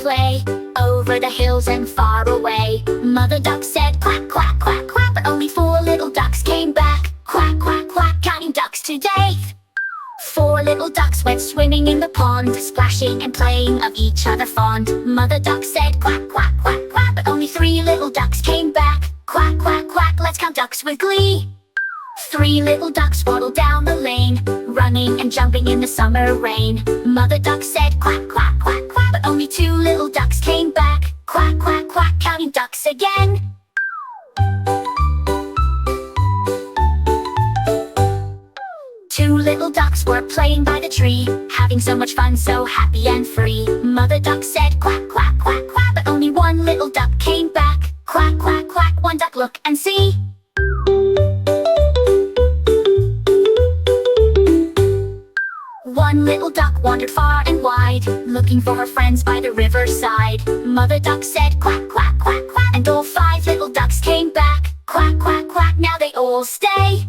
play, over the hills and far away. Mother duck said quack, quack, quack, quack, but only 4 little ducks came back. Quack, quack, quack, counting ducks today. 4 little ducks went swimming in the pond, splashing and playing of each other fond. Mother duck said quack, quack, quack, quack, but only 3 little ducks came back. Quack, quack, quack, let's count ducks with glee. 3 little ducks waddled down the lane, running and jumping in the summer rain. Mother duck said quack, quack, quack, quack, but only 2 little ducks came back. Quack, quack, quack, counting ducks again. 2 little ducks were playing by the tree, having so much fun, so happy and free. Mother duck said quack, quack, quack, quack, but only 1 little duck came back. Quack, quack, quack, one duck, look and see. 1 little duck wandered far and wide, looking for her friends by the riverside. Mother duck said quack, quack, quack, quack, and all 5 little ducks came back. Quack, quack, quack, now they all stay.